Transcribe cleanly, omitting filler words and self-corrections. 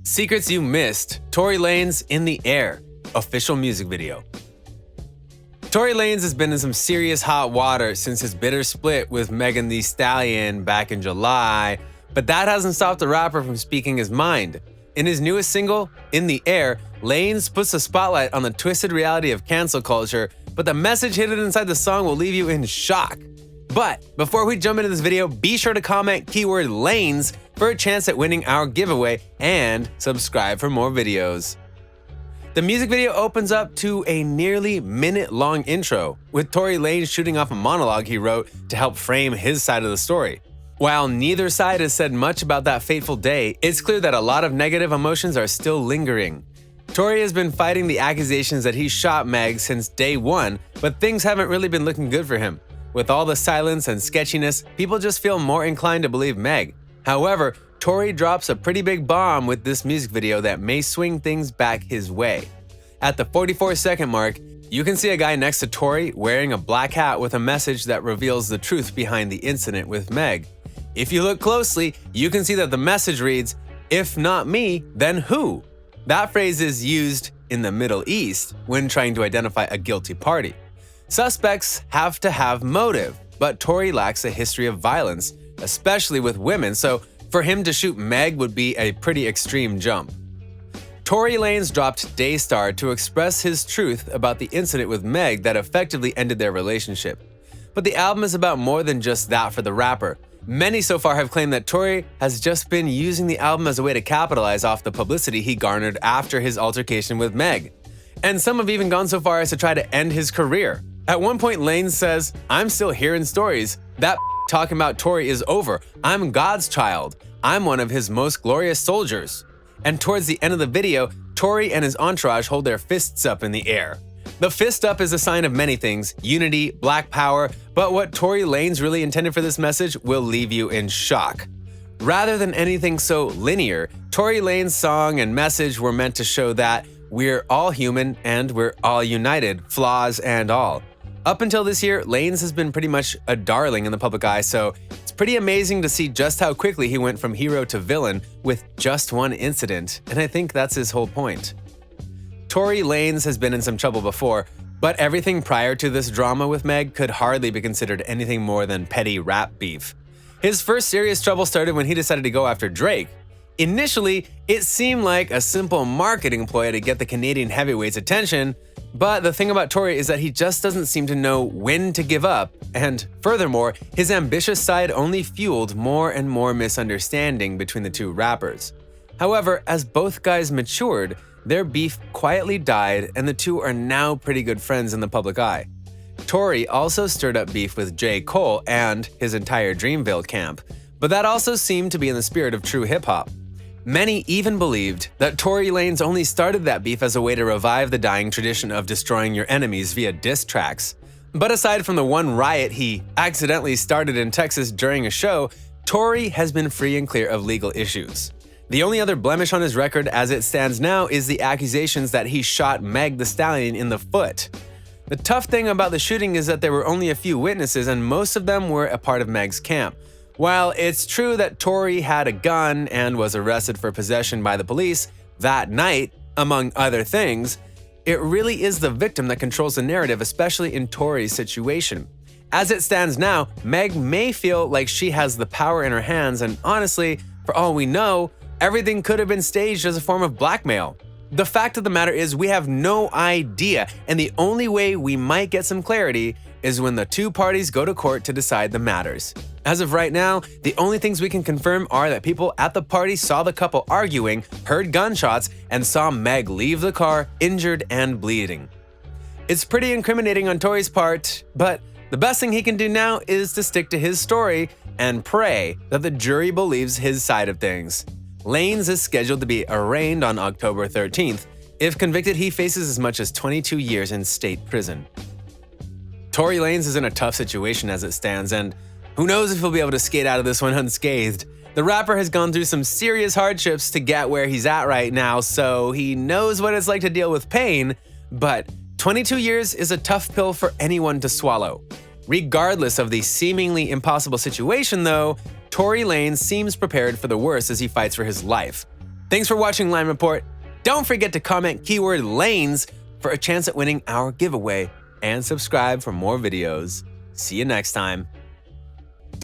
Secrets You Missed, Tory Lanez in the Air, official music video. Tory Lanez has been in some serious hot water since his bitter split with Megan Thee Stallion back in July, but that hasn't stopped the rapper from speaking his mind. In his newest single, In the Air, Lanez puts a spotlight on the twisted reality of cancel culture, but the message hidden inside the song will leave you in shock. But before we jump into this video, be sure to comment keyword Lanez for a chance at winning our giveaway and subscribe for more videos. The music video opens up to a nearly minute-long intro, with Tory Lanez shooting off a monologue he wrote to help frame his side of the story. While neither side has said much about that fateful day, it's clear that a lot of negative emotions are still lingering. Tory has been fighting the accusations that he shot Meg since day one, but things haven't really been looking good for him. With all the silence and sketchiness, people just feel more inclined to believe Meg. However, Tory drops a pretty big bomb with this music video that may swing things back his way. At the 44-second mark, you can see a guy next to Tory wearing a black hat with a message that reveals the truth behind the incident with Meg. If you look closely, you can see that the message reads, "If not me, then who?" That phrase is used in the Middle East when trying to identify a guilty party. Suspects have to have motive, but Tory lacks a history of violence, especially with women, so for him to shoot Meg would be a pretty extreme jump. Tory Lanez dropped Daystar to express his truth about the incident with Meg that effectively ended their relationship. But the album is about more than just that for the rapper. Many so far have claimed that Tory has just been using the album as a way to capitalize off the publicity he garnered after his altercation with Meg. And some have even gone so far as to try to end his career. At one point, Lanez says, "I'm still hearing stories. That talking about Tory is over. I'm God's child. I'm one of his most glorious soldiers." And towards the end of the video, Tory and his entourage hold their fists up in the air. The fist up is a sign of many things, unity, black power, but what Tory Lanez really intended for this message will leave you in shock. Rather than anything so linear, Tory Lanez's song and message were meant to show that we're all human and we're all united, flaws and all. Up until this year, Lanez has been pretty much a darling in the public eye, so it's pretty amazing to see just how quickly he went from hero to villain with just one incident, and I think that's his whole point. Tory Lanez has been in some trouble before, but everything prior to this drama with Meg could hardly be considered anything more than petty rap beef. His first serious trouble started when he decided to go after Drake. Initially, it seemed like a simple marketing ploy to get the Canadian heavyweight's attention, but the thing about Tory is that he just doesn't seem to know when to give up, and furthermore, his ambitious side only fueled more and more misunderstanding between the two rappers. However, as both guys matured, their beef quietly died and the two are now pretty good friends in the public eye. Tory also stirred up beef with J. Cole and his entire Dreamville camp, but that also seemed to be in the spirit of true hip-hop. Many even believed that Tory Lanez only started that beef as a way to revive the dying tradition of destroying your enemies via diss tracks. But aside from the one riot he accidentally started in Texas during a show, Tory has been free and clear of legal issues. The only other blemish on his record as it stands now is the accusations that he shot Meg Thee Stallion in the foot. The tough thing about the shooting is that there were only a few witnesses and most of them were a part of Meg's camp. While it's true that Tory had a gun and was arrested for possession by the police that night, among other things, it really is the victim that controls the narrative, especially in Tory's situation. As it stands now, Meg may feel like she has the power in her hands, and honestly, for all we know, everything could have been staged as a form of blackmail. The fact of the matter is we have no idea, and the only way we might get some clarity is when the two parties go to court to decide the matters. As of right now, the only things we can confirm are that people at the party saw the couple arguing, heard gunshots, and saw Meg leave the car injured and bleeding. It's pretty incriminating on Tory's part, but the best thing he can do now is to stick to his story and pray that the jury believes his side of things. Lanez is scheduled to be arraigned on October 13th. If convicted, he faces as much as 22 years in state prison. Tory Lanez is in a tough situation as it stands, and who knows if he'll be able to skate out of this one unscathed. The rapper has gone through some serious hardships to get where he's at right now, so he knows what it's like to deal with pain, but 22 years is a tough pill for anyone to swallow. Regardless of the seemingly impossible situation though, Tory Lanez seems prepared for the worst as he fights for his life. Thanks for watching Line Report. Don't forget to comment keyword Lanez for a chance at winning our giveaway and subscribe for more videos. See you next time.